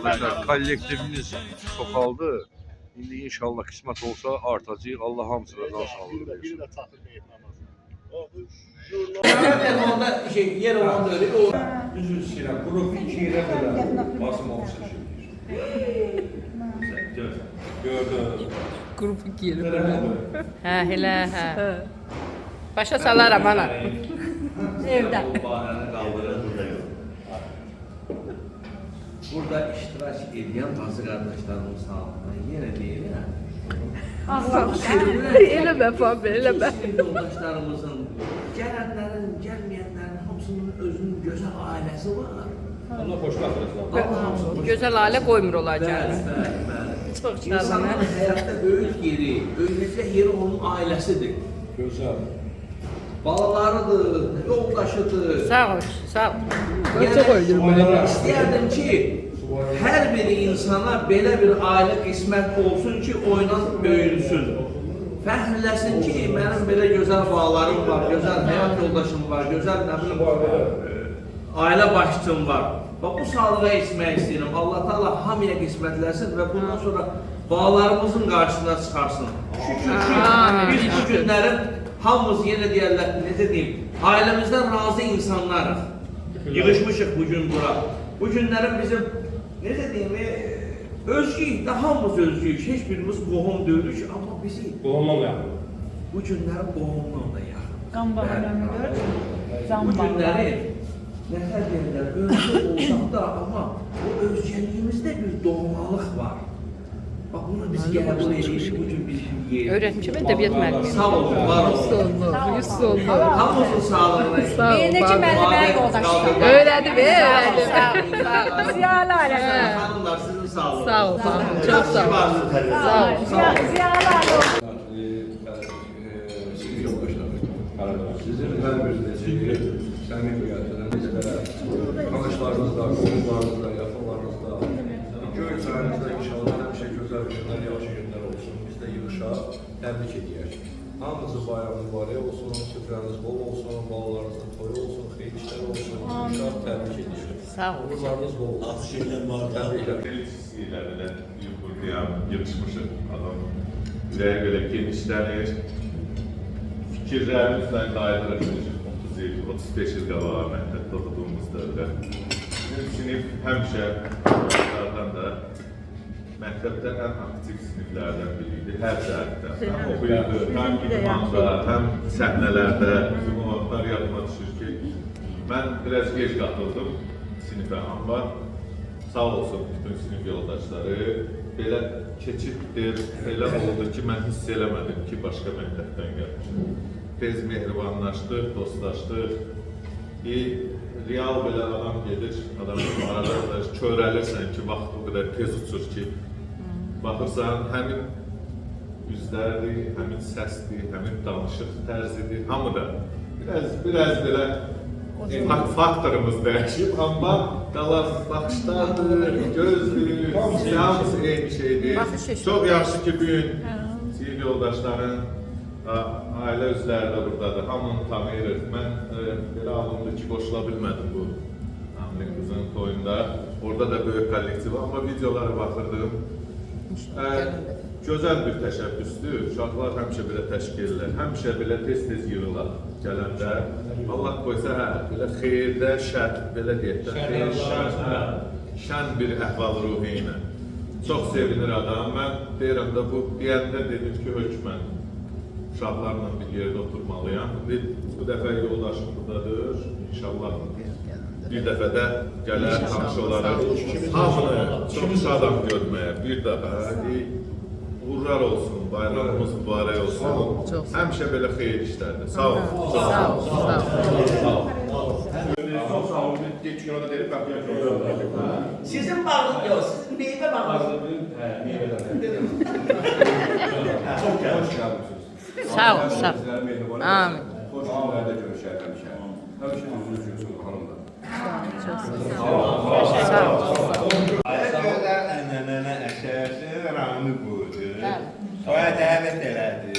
arkadaşlar kollektivimiz çoxaldı. İndi inşallah kısmet olsa artacaq. Allah hamısına can sağlığı versin. Onda yer olanda öyle o. Üzül istəyirəm. Qrup 2 ilə qədər basım olmuş Gördüm. Grup 2 yeri böyle. Hə, elə, hə. Başa salaram ana. Evdə. Burada iştirak edən bazı qardaşlarımız sağlığına yenə deyirəm. Eləmə Fabi, eləmə. Yoldaşlarımızın, gələnlərin, gəlməyənlərin hamısının özünün gözəl ailəsi var. Allah xoşbəxt Gözəl ailə qoymur olacaq. Çox şadam. İnsanın həyatda böyük yeri, böyüyəcək yeri onun ailəsidir. Gözəl. Balalarıdır, yoldaşıdır. Sağ ol, sağ ol. İstəyərdim ki, hər bir insana belə bir ailə qismət olsun ki, oynanıb böyünsün. Fəhmləsin ki, mənim belə gözəl bağlarım var, gözəl həyat yoldaşım var, gözəl nə bilim, ailə başçım var. Bax, bu sağlığa içmək istəyirəm. Allah Teala hamıya qismətləsin və bundan sonra bağlarımızın qarşısına çıxarsın. Şükür ki, biz bu günlərin hamımız yenə deyərlər, necə deyim, ailəmizdən razı insanlarıq. Yığışmışıq bugün bura. Bu günlərin bizim, necə deyim, özgüyük, hamımız özgüyük. Heç birimiz qohum deyilik, amma bizi Qohumdan yaxın. bu günlərin qohumdan da yaxın. Qan bağlarını gördün mü? Bu günləri nətər deyirlər, özgü olsaq da, amma o özgəliyimizdə bir doğmalıq var. Bax, bunu biz qəbul edirik, bu gün bizim yerimiz. Öğretçi və ədəbiyyat müəllimi. Sağ olun, var olun. Yüz oldu. Hamımızın sağlığına. Sağ ol. Birinci müəllimə yoldaşlar. Öyrədi be, öyrədi. Ziyalı ailəsi. Hanımlar, sizin sağlığınız. Sağ ol, sağ ol. Çox sağ ol. Sağ ol. Ziyalı ailəsi. Sizin hər birinizi səmimi gətirən tanışlarınızda, qonşularınızda, yaxınlarınızda, göy sayənizdə inşallah həmişə gözəl günlər, yaxşı günlər olsun. Biz də yığışa təbrik edək. Hamınızın bayramı mübarək olsun, süfrəniz bol olsun, balalarınızın toyu olsun, xeyir işlər olsun. İnşallah təbrik edirik. Sağ ol. Uğurlarınız bol olsun. Təbriklər. İleride yukarıya yetişmişim adam. Ürəyə görə genişlənir. Fikirlərimizlə dairələşir. 30 il, 35 il qabağa məktəbdə oxuduğumuz dövrdə. Bizim sinif həmişə uşaqlardan da məktəbdə ən aktiv siniflərdən biri idi. Hər cəhətdə. Həm oxuyurdu, həm idmanda, həm səhnələrdə. Bizim o vaxtlar yadıma düşür ki, mən biraz gec qatıldım sinifə, amma sağ olsun bütün sinif yoldaşları. Belə keçiddir, elə oldu ki, mən hiss eləmədim ki, başqa məktəbdən gəlmişim. Tez mehribanlaşdıq, dostlaşdıq. Real belə adam gedir, adamın arada körəlirsən ki, vaxt o qədər tez uçur ki, baxırsan, həmin üzlərdir, həmin səsdir, həmin danışıq tərzidir, hamı da biraz belə faktorumuz dəyişib, amma qalan baxışlardır, gözdür, hamısı eyni şeydir. Çox yaxşı ki, bugün sinif yoldaşların ailə üzvləri də buradadır, hamını tanıyırıq. Mən belə alındı ki, qoşula bilmədim bu Amilin qızının toyunda. Orada da böyük kollektiv, amma videolara baxırdım. Gözəl bir təşəbbüsdür. Uşaqlar həmişə belə təşkil edirlər, həmişə belə tez-tez yığırlar gələndə. Allah qoysa, belə xeyirdə, şər, belə deyək də, xeyir, şən bir əhval-ruhi ilə. Çox sevinir adam. Mən deyirəm də, bu deyəndə dedim ki, hökmən uşaqlarla bir yerdə oturmalıyam. Bu dəfə yoldaşım buradadır. İnşallah bir dəfə də gələr, tanış olaraq. Hamını çox şadam görməyə. Bir daha uğurlar olsun, bayramımız mübarək olsun. Həmişə belə xeyir işlərdir. Sağ olun. Sağ ol. Sağ ol. Çok sağ olun. Geç gün orada derim, ben Sizin bağlı yok, sizin meyve bağlı. Çok gelmiş. Sağ ol, sağ ol. Amin. Hoş günlerde görüşelim hemşe. Hemşe yüzünü görüyorsunuz hanımda. Sağ ol. Gözəl ənənənə əsası Rami buydu. Oya dəvət elədi.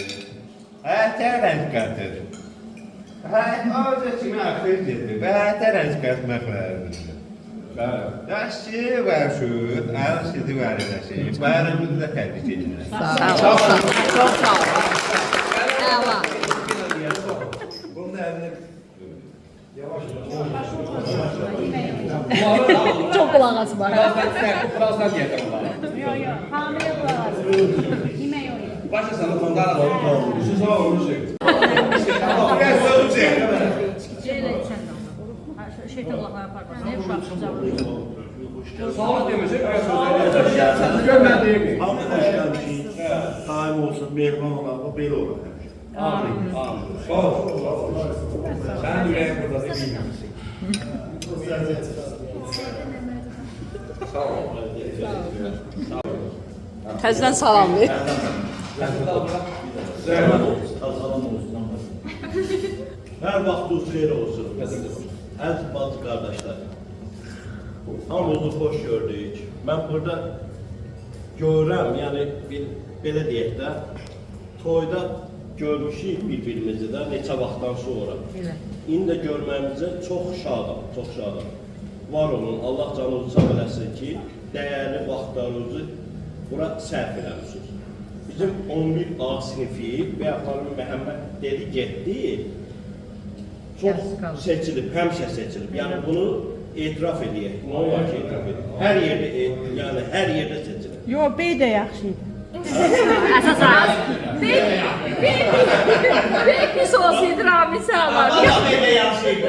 Həyətə rəng qatır. Həyət ağzı kimi axır gedir və həyətə rəng qatmaq lazımdır. Yaxşı, vəşud, əl sizi vəridəşim. Bayramınızda təbrik edirəm. Sağ ol. Çox sağ ol. Əla. Çok kulak asma. Birazdan deyəcəm onlara. Yok yok. Hamile kulak asma. Yemeği oynuyor. Başa salıb onlara da. Siz sağ olun. Şeyle içen de onlar. Şeytan kulakları yapar. Ne uşak sıcak. Sağlık demesek ben sözlerine görmediğim. Hamı hoş gəlmişik. Daim olsun, mehman olalım, belə olur həmişə. Amin. Sağ ol. Sen yüreğin burada değil misin? Sağ ol. Təzədən salamlayır. Salam olsun. Hər vaxtınız xeyir olsun. Əziz bacı qardaşlar. Hamınızı xoş gördük. Mən burada görürəm, yəni belə deyək də, toyda görmüşük bir-birimizi də neçə vaxtdan sonra. İndi də görməyimizə çox şadam, çox şadam. Var olun, Allah canınızı sağ eləsin ki, dəyərli vaxtlarınızı bura sərf eləmişsiniz. Bizim 11A sinifi və yaxud Məhəmməd dedi, getdi, çox seçilib, həmişə seçilib. Yəni bunu etiraf edək. Nə olar ki, etiraf edək. Hər yerdə, yəni hər yerdə seçilib. Yo, bey de yaxşıydı. Əsas. Bir pis olsaydı Rami sağlar. Belə yaxşıydı.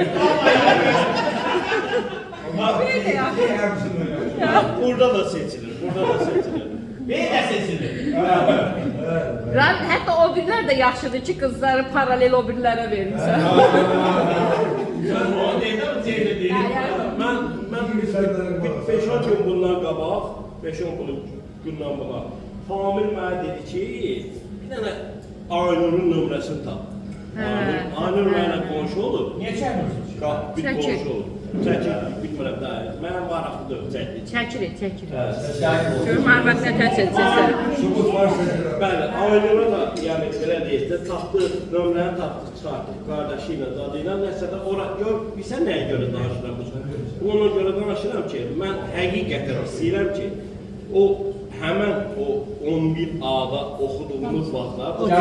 Burada da seçilir, burada da seçilir. Belə seçilir. Rami hətta o birlər də yaxşıdır ki, qızları paralel o birlərə verirsən. O deyil. Mən 5-10 gün bundan qabaq, 5-10 gündən qabaq Famil mənə dedi ki, bir dənə Aynur'un nömrəsini tap. Aynur mənə qonşu olur. Niyə çəkmirsiniz? Bir qonşu olur. Çəkir, bilmirəm da. Mənim maraqlıdır, çəkir. Çəkirik. Görüm arvad nə təsirçisi. Subut varsa. Bəli, Aynur'a da, yəni belə deyək də, tapdı, nömrəni tapdı, çıxartdı. Qardaşı ilə, dadı ilə, nəsə də ora, bilsən nəyə görə danışıram bu? Ona görə danışıram ki, mən həqiqətən istəyirəm ki, o həmən o 11A-da oxuduğumuz vaxtlar, 30 il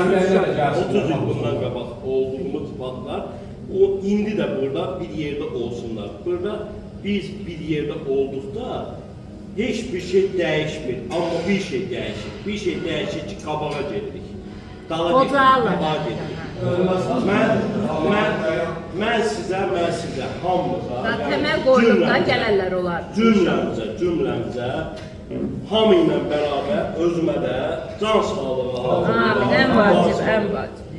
bundan qabaq olduğumuz vaxtlar, o indi də burada bir yerdə olsunlar. Burada biz bir yerdə olduqda heç bir şey dəyişmir, amma bir şey dəyişir. Bir şey dəyişir ki, qabağa gedirik. Dala gedirik. Mən sizə, hamımıza, Təməl qoyduqda gələnlər olar. Cümləmizə, hamı ilə bərabər özümə də can sağlığı Amin, ən vacib.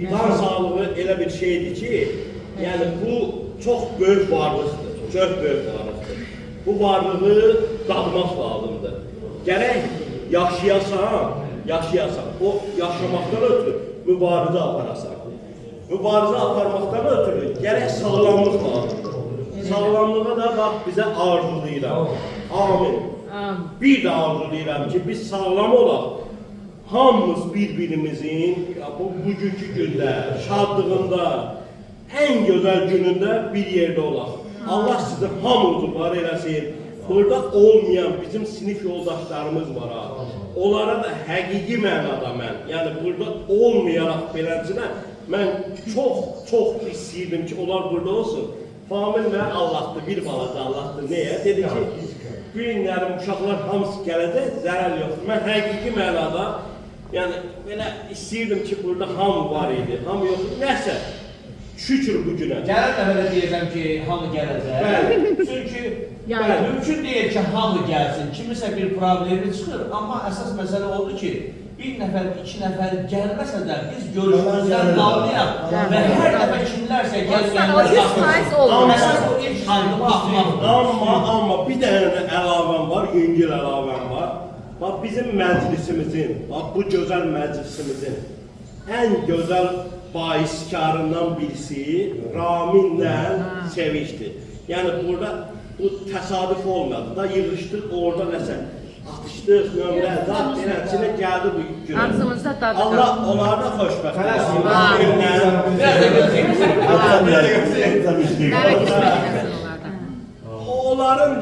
Can sağlığı elə bir şeydir ki, yəni bu çox böyük varlıqdır, çox böyük varlıqdır. Bu varlığı dadmaq lazımdır. Gərək yaşayasan, o yaşamaqdan ötürü mübarizə aparasan. Mübarizə aparmaqdan ötürü gərək sağlamlıq lazımdır. Sağlamlığa da bax bizə arzulayıram. Amin. Bir də arzulayıram ki, biz sağlam olaq. Hamımız bir-birimizin bugünkü gündə, şadlığında, ən gözəl günündə bir yerdə olaq. Allah sizi hamımızı var eləsin. Burada olmayan bizim sinif yoldaşlarımız var ha. Onlara da həqiqi mənada mən, yəni burada olmayaraq beləsinə, mən çox istəyirdim ki, onlar burada olsun. Famil mənə Allahdır, bir balaca Allahdır. Nəyə? Dedi ki, günlərim, uşaqlar hamısı gələcək, zərər yoxdur. Mən həqiqi mənada, yəni belə istəyirdim ki, burada hamı var idi, hamı yoxdur. Nəsə, şükür bu günə. Gələn dəfə də deyəcəm ki, hamı gələcək. Bəli. Çünki mümkün deyil ki, hamı gəlsin. Kimisə bir problemi çıxır, amma əsas məsələ oldu ki, bir nəfər, iki nəfər gəlməsə də biz görüşümüzdən qalmayaq və hər dəfə kimlərsə gəlməyənlər 100% olur. Əsas o ilk aydın baxmaqdır. Amma bir dənə əlavəm var, yüngül əlavəm var. Bax bizim məclisimizin, bax bu gözəl məclisimizin ən gözəl baiskarından birisi Raminlə Sevinçdir. Yəni burada bu təsadüf olmadı da, yığışdıq orada nəsə atışdıq, nömrə, zat beləçinə gəldi bu günə. Ağzımızda dadı. Allah onları da xoşbəxt eləsin. Mənə qismət eləsin onlardan. onların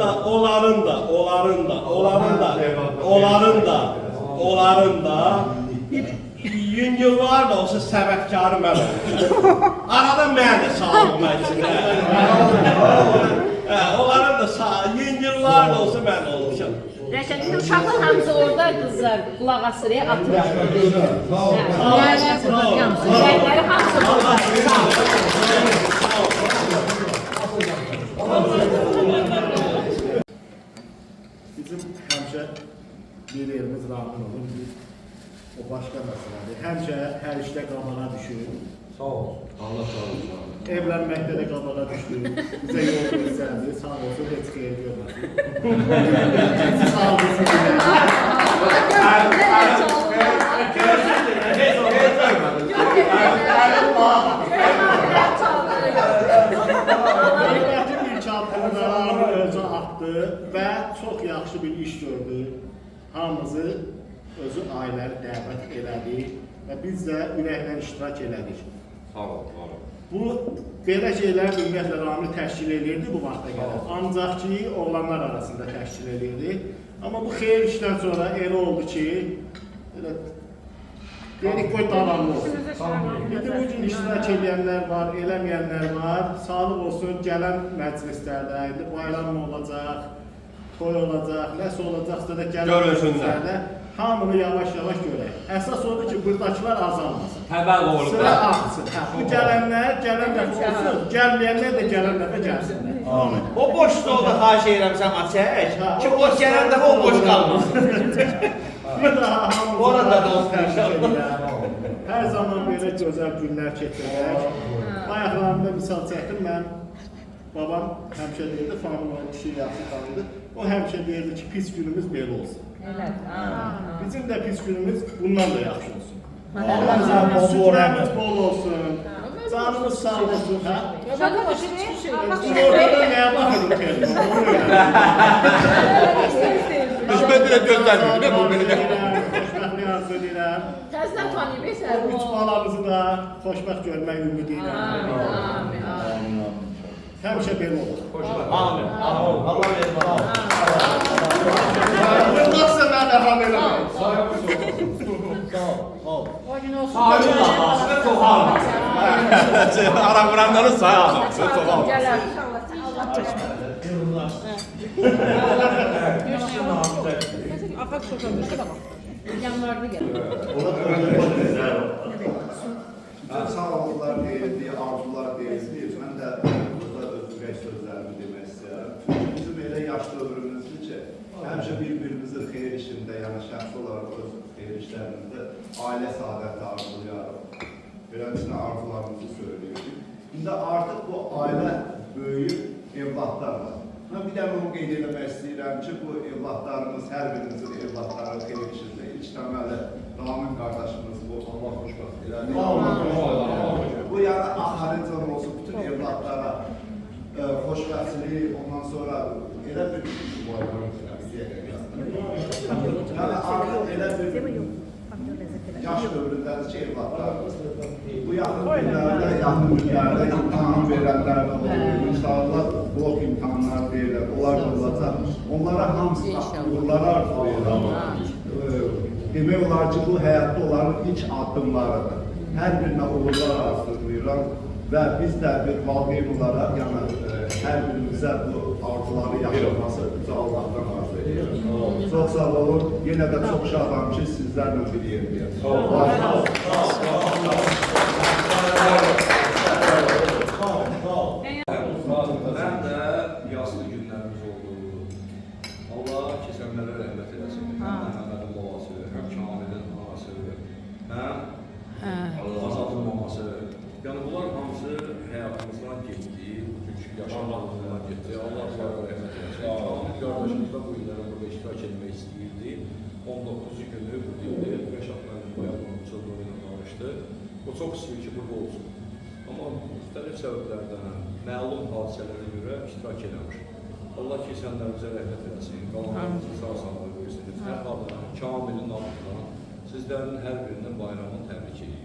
da bir yüzyıllar da olsa səbəbkarı mən olmuşam. Arada mən də sağlıqma içində. Onların da yüzyıllar da olsa mən olmuşam. Rəşədin uşaqlar hamısı orada qızlar qulaq asırıya atır. Ürəkləri hamısı orada. Bizim həmişə bir yerimiz rahat olur. O başqa məsələdir. Həmişə hər işdə qabağa düşür. Sağ ol. Allah sağ olsun. Evlənməkdə də qabağa düşür. Bizə yol göstərdi. Sağ olsun, heç xeyir görmədi. Sağ olsun. Növbəti bir çapında özü atdı və çox yaxşı bir iş gördü. Hamımızı özü ailəli dəvət elədi və biz də ürəklə iştirak elədik. Sağ ol. Bu belə şeylər ümumiyyətlə rami təşkil edirdi bu vaxta qədər. Ancaq ki, oğlanlar arasında təşkil edirdi. Amma bu xeyir işdən sonra elə oldu ki, dedik qoy davamlı olsun. İndi bu gün iştirak edənlər var, eləməyənlər var. Sağlıq olsun, gələn məclislərdə, indi bayram olacaq, toy olacaq, nəsə olacaqsa da gələn məclislərdə hamını yavaş-yavaş görək. Əsas odur ki, buradakılar azalmasın. Təbəq olur. Sıra artsın. Bu gələnlər, gələn dəfə olsun, gəlməyənlər də gələn dəfə gəlsinlər. Amin. O boş stolda xahiş edirəm sən açək ki, o gələn dəfə o boş qalmasın. Orada da olsun inşallah. Hər zaman belə gözəl günlər keçirək. Ayaqlarında misal çəkdim, mən babam həmişə deyirdi, fanımın kişi yaxşı tanıdı. O həmişə deyirdi ki, pis günümüz belə olsun. Bizim də pis günümüz bundan da yaxşı olsun. Sütlərimiz bol olsun, canımız sağ olsun. Orada nəyə baxırım ki? Hizmet bile göstermiyor değil mi bu beni? Xoşbəxtlik arzu edirəm. Təzdən tanıyıb O esən. üç balamızı da xoşbəxt görmək ümidi ilə. Həmişə belə olur. Amin. Allah verir. Yoxsa mən də ham eləməyim. O gün olsun. Aram buranların sağ olsun. Gələr. Afaq çok olmuştu da bak. Yanlarına gel. Sağlıklar deyildi, arzular deyildi. Mən də burada ürək sözlərimi demək istəyirəm. Bizim elə yaşlı ömrümüzdür ki, həmişə bir-birimizin xeyir işində, yəni şəxsi olaraq öz xeyir işlərimizdə ailə saadəti arzulayarıq. Beləsinə arzularımızı söylüyoruz. İndi artıq bu ailə böyüyüb evlatlar var. Mən bir dəfə onu qeyd etmək istəyirəm ki, bu evlatlarımız, hər birimizin evlatları xeyir işində ilk təməli Ramin qardaşımız bu Allah xoşbəxt elədi. Bu yəni axarıcan olsun bütün evlatlara xoşbəxtlik, ondan sonra elə bir yəni artıq elə bir yaş dövründədir ki, evlatlarımız bu yaxın günlərdə imtahan verənlər də olur, inşallah blok imtahanlar verirlər, onlar da olacaq. Onlara hamısına uğurlar arzulayıram. Demək olar ki, bu həyatda onların ilk addımlarıdır. Hər birinə uğurlar arzulayıram və biz də bir valideyn olaraq, yəni hər birimizə bu arzuları yaşaması bizə Allahdan arzu ediyoruz. Çox sağ olun. Yenə də çox şadam ki, sizlərlə bir yerdəyəm. Sağ olun. Mən də yaslı günlərimiz oldu. Allah keçənlərə rəhmət eləsin. Həm Məhəmmədin babası, həm Kamilin anası, həm Azadın maması. Yəni bunlar hamısı həyatımızdan getdi. Çünki yaşamlarımızdan getdi. Allah sonra rəhmət eləsin. Kamil qardaşımız da bu illərə burada iştirak etmək istəyirdi. 19-cu günü bu dildə Rəşad müəllim bayanların çıldığı ilə danışdı. O çox istəyir ki, burada olsun. Amma müxtəlif səbəblərdən, məlum hadisələrə görə iştirak eləmiş. Allah keçənlərimizə rəhmət eləsin, qalanlarımızı sağ-salamat versin. Hər halda Kamilin adından sizlərin hər birinin bayramını təbrik edirəm.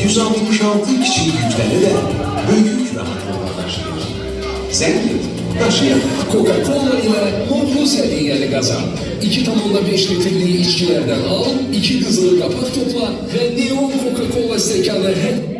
166 kiçik yükleri de büyük rahatlıkla taşıyır. Zengin taşıyan Coca-Cola ile Montrose hediyeli kazan. 2,5 litrelik içkilerden al, 2 kızılı kapak topla ve Neon Coca-Cola stekanı hep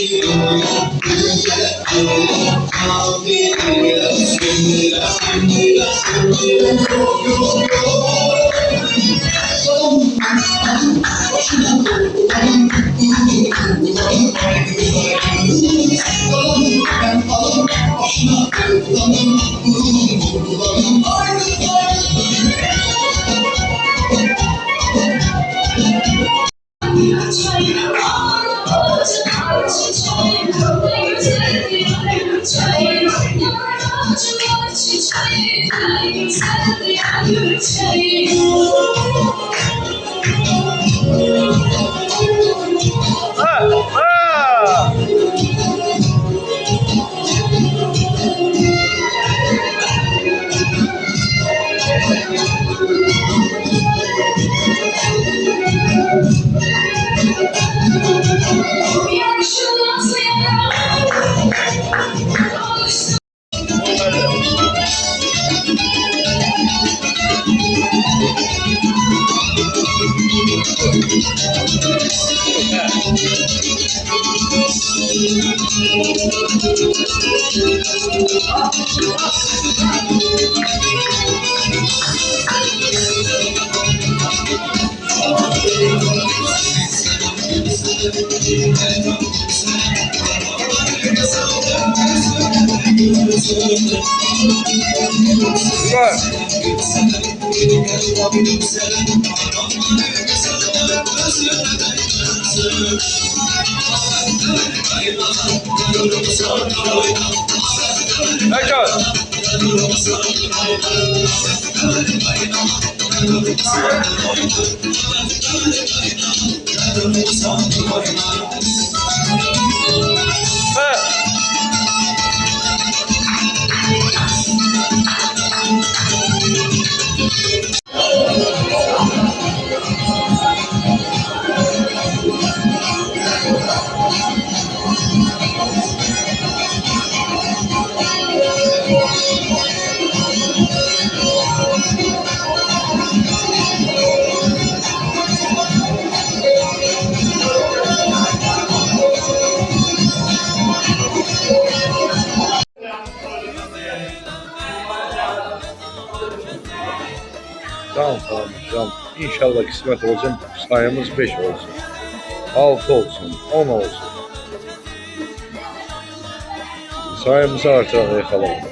Tamam. İnşallah kısmet olsun. Sayımız 5 olsun. 6 olsun. 10 olsun. Sayımızı artıraq yaxalayalım.